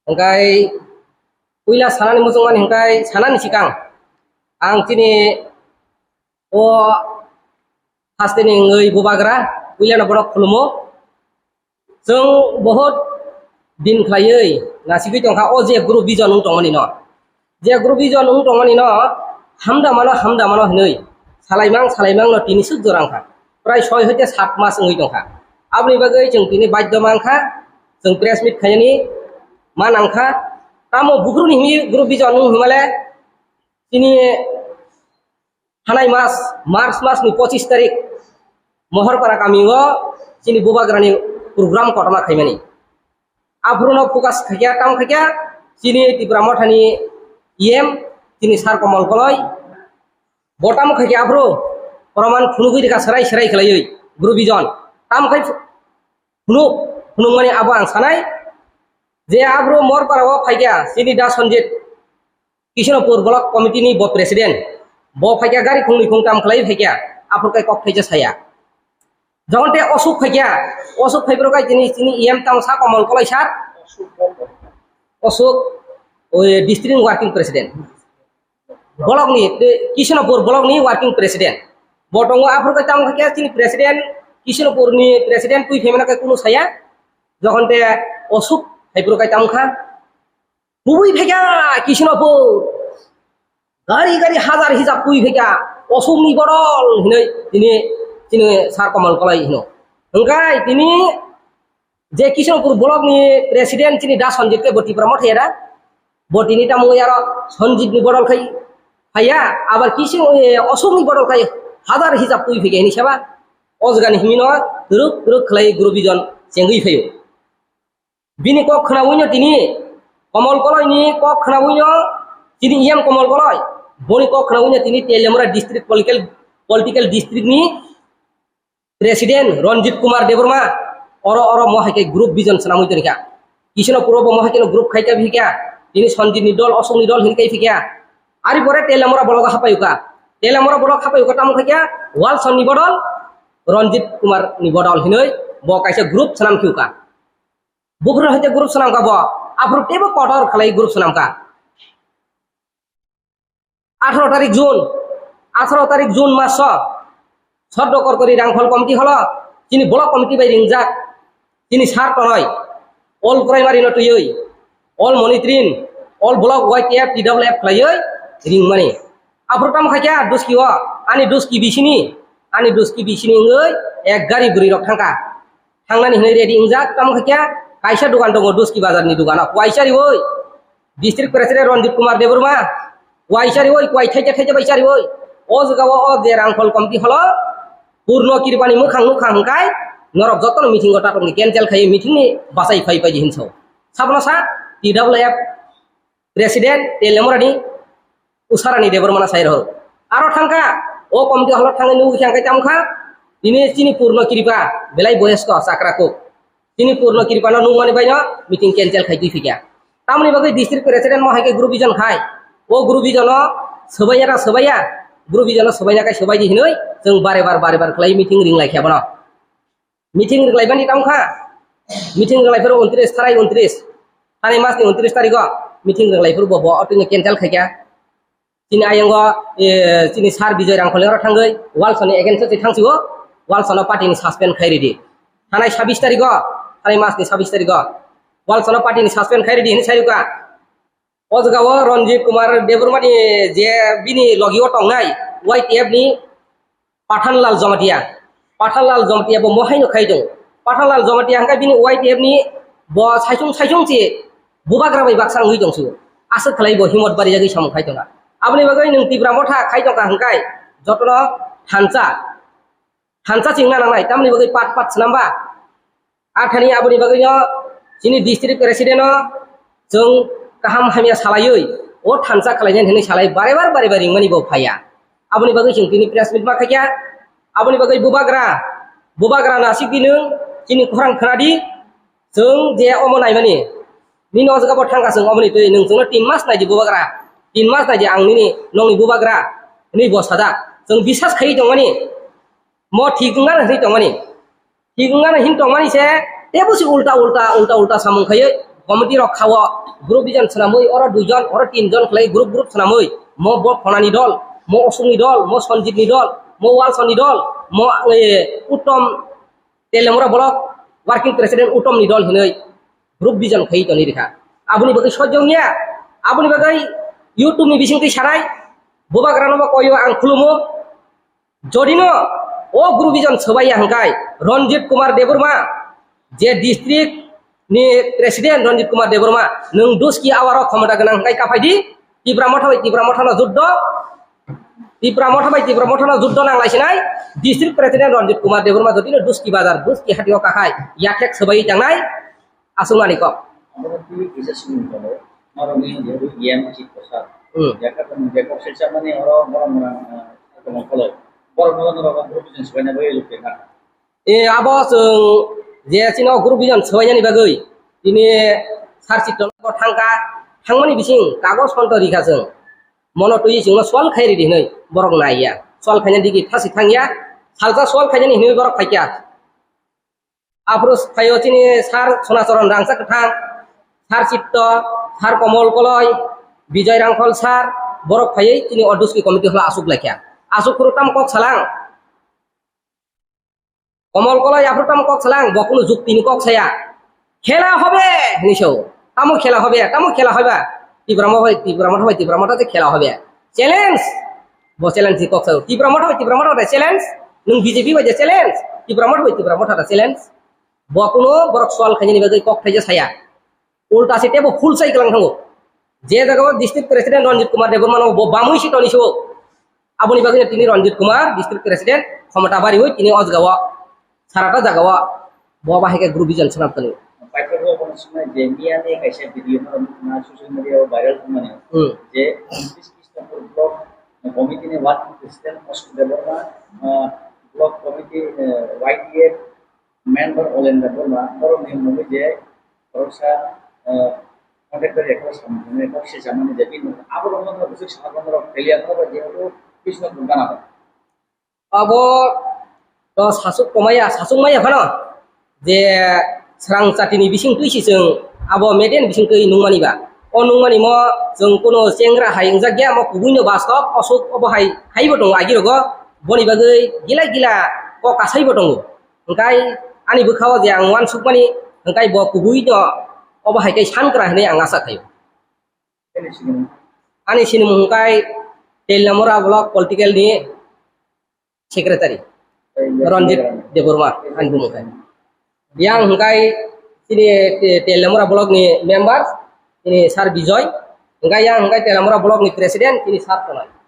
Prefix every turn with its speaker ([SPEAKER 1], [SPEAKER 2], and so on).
[SPEAKER 1] hengkai uila sanani musungman hengkai sanani sikang ang tini o hastini ngei bubagra uila na borok khulumo jeng bahut din khlaiei nasigui tongkha o je group vision ung tongmani no je group vision ung tongmani no hamda mano hinui salaimang no tini suk jorangkha prai 6 hoite 7 mas ngui tongkha abni bagai jeng tini baidya mangkha jeng press meet khayani manangkha tamo bukruni himi group vision ung himale tini hanai mas March mas ni 25 tarik Mohorpara kamingo tini bubagrani program kotoma khaimani afruno focus khakya tam khakya tini tibramothani tini sar komal koloi botam khakya afro proman phunugui deka serai khlaioi group vision tam khai phunung mani abo ang sanai je afro morpara o phakya tini da Sanjit Kishnopur block committee ni bo president bo phakya gari khungni khungtam khlai phakya afro kai kok thaija saya jonte osuk phaibrok kai tini tam sa komal kolai sar osuk district working president block ni Kishnopur block ni working president botongo afro kai tam khakya tini president Kishnopur ni president pui femena kai kuno saya jonte osuk phaibrok kai tam kha pui phakya Kishnopur gari hazar hijab pui phakya osuk ni bodol hinai tini sar komal kolai hino hengkai tini je Kishnopur block ni president tini da Sanjit ke boti promote era boti ni tamu yaro Sanjit ni bodol khai haya abar osuk ni bodol khai hazar hijab pui phike ni seba ozgani himino ruk khlai group vision chengui phayo bini kok khnabuino tini komal kolai ni kok khnabuino tini komal kolai boni kok khnabuino tini Telemura district political district ni Presiden Ranjit Kumar Deborma oro mohake group vision sanamui tonika Kishnopur bo mohake no group khaika bhikya tini Sanjit ni dol osok ni dol hinkai phikya ari pore Telemura block hapayuka tam khakya wal son ni bodol Ranjit Kumar ni bodol hinoi bo kaisa group sanam kyuka bukro hoite group sanam ka bo afro tebo kotor khalai group sanam ka 18 tarik June mas সদ্যকর করি রাংফল committee হল তিনি block committee বাই রিংজাক তিনি সার টনয় all primary নটুই all monitoring all block YTF TWF খাইই রিং মানে আফরতাম খাইয়া দুস্কিও আনি দুস্কি বিসিনি ngoi এক গাড়ি বুড়ি রক থাংনানি হই রেডি ইংজাক তাম খাইয়া কাইসা দোকান দङ দুস্কি বাজারনি দোকানা ওয়াইসারি ওই ডিস্ট্রিক্ট প্রেসিডেন্ট রঞ্জিত কুমার দেববর্মা ওয়াইসারি ওই কোয়াই থাইজা বাইসারি ওই ও জায়গাও ও যে রাংফল কমিটি হল Purno kirpani mukhang hengkai norok jotono meeting gota tongni cancel khai meeting ni basai phai pai hinso sabna sa TWF president Telemura ni usarani Debormana sairo aro thangka o komti holo thangni nu khangkai tamkha tini purno kirpa belai boyesko sakrako tini purno kirpa no nungmani baino meeting cancel khai tui fikya tamni bagai district president mo haike group vision khai o group vision no sobaya group vision no sobaya kai sobai di hinoi जों बारे बार खालाय meeting रिं लायखाया बनो meeting रिं लायबानि तामखा meeting रिं लायफोर 29 थानाय मासनि 29 तारिखआव meeting रिं लायफोर बबो अटिनि केन्सेल खायखा तिनि आयंगो तिनि सार बिजय रांखलेर थांगै वालसनि एगेन्स्ट थांसिगो वालसनो पार्टीनि सस्पेन्ड खायरेदि थानाय 26 तारिखआव थानाय मासनि 26 तारिखआव वालसनो पार्टीनि सस्पेन्ड खायरेदि हिनि सायरुका अजगाव रंजित कुमार देबरमानि जे बिनि लगियो टंनाय YTF नि Pathanlal Jamatia bo mohai no khaidong Pathanlal Jamatia hangkai bini YTF ni bo saisung che bubagra bai baksang hui dongsu asuk khalai bo himot bari jagi sam khaidong abni bagai nung tibra motha khaidong ka hangkai jotono hansa chingna nangai tamni bagai pat snamba athani abni bagai no sini district president no jong kaham hamia salaioi o thansa khalainya hini salai bare bar ringmani bo phaya aboni bagai sing tini press meet ma khakya aboni bagai bubagra nasik dinung tini khorang khnadi jong je omonai mani nino jaga bo thangka jong omoni tui nung jong 3 mas naji bubagra 3 mas naji ang nini nongni bubagra ni bo sada jong bisas khai dongmani mo thigungana hin dongmani se tebusi ulta samung khai committee রক্ষাও group বিজন সানামই ওরা দুইজন ওরা তিনজন খেলাই group group সানামই মো ব ফনানি দল মো অসুমনি দল মো সঞ্জিতনি দল মো ওয়ালসনি দল মো উত্তম তেলেমরা ব্লক ওয়ার্কিং প্রেসিডেন্ট উত্তমনি দল হিनै গ্রুপ বিজন খাই তনি রেখা আবুনি বাগै সজ্জংনিया আবুনি বাগै ইউটিউবনি বিসিংতি সারাই boba granoba koyo ang khulumo jodino o group bijon sobaya hangkai Ranjit Kumar Deborma je district ni president Ranjit Kumar Deborma nung duski awaro khamata ganang hangkai kapaidi tibra motha no juddo nang laisinai district president Ranjit Kumar Deborma jodino duski bazar duski hatio kakai yatek sobai jangnai asungani ko abo je sino group bijon soyani bagai ini sarchiton ko thangmani bising kagos konto rikha jeng mono tui jingno sol khairi di nei borok naiya sol khaina digi thasi thangya salja sol khaini hinoi borok phaikya aprus phayo chini sar sonachoron rangsa kathang sar chitto sar komol koloi বিজয় Rangkhol sir বরক ফাইয়ে তিনি অডুস্কি committee হলো আসুক লেখা আসুক ফুরতাম cock সালাং কমল কলাই আফরতাম cock সালাং বকুনো যুক্তি নি cock ছায়া খেলা হবে নিশো তামু খেলা হবে তীব্রামঠাতে খেলা হবে চ্যালেঞ্জ ব চ্যালেঞ্জ কক সাও তীব্রামঠা চ্যালেঞ্জ নং বিজেপি বাজে চ্যালেঞ্জ তীব্রামঠা চ্যালেঞ্জ বকুনো বরক সওয়াল খাইনি বাজে কক থাইজে ছায়া উল্টা সিটে ব ফুল সাইকেল থাঙ্গো যে জায়গা district president Ranjit Kumar Debbarma বামুই seat নিছো আবুনি বাগিনে তিনি রঞ্জিত কুমার ডিস্ট্রিক্ট প্রেসিডেন্ট ক্ষমতা বাড়ি হই তিনি অজগাওয়া সারাটা জাগাওয়া ববা হেকে গ্রুপ বিজন সনাতনি
[SPEAKER 2] পাইকারও কোন সময় যে মিয়ানে কাইসা ভিডিও না সোশ্যাল মিডিয়ায় ভাইরাল মানে যে 29 খ্রিস্টাব্দ ব্লক কমিটিনে working president Ashok Debbarma block committee YTF member ওলেন দেববর্মা বড় নিয়ম যে পরশা কন্ট্রাক্টর একটা সম্মানে পক্ষে জামানে যে বিন আবরণ বিশেষ সাধারণ ফেলিয়ার করা যেহেতু কৃষ্ণ গানা
[SPEAKER 1] abo to sasuk maya phano je sarang chatini bising tuisi jeng abo meden bising tui nungmani ba o nungmani mo jeng kono sengra haing jagya mo kubuino bastop osuk obo haibo dong agirogo boni bagai gila ko kasaibo dong engkai ani bukhawa je ang wan sukmani engkai bo kubuino obo haikai sankra hene ang asa thayo ani sinum engkai telamora block political ni secretary Ranjit Deborma anbu mukai yang engkai sini telamora block ni member ini Sar Bijoy engkai yang engkai telamora block ni president ini Sar Tonai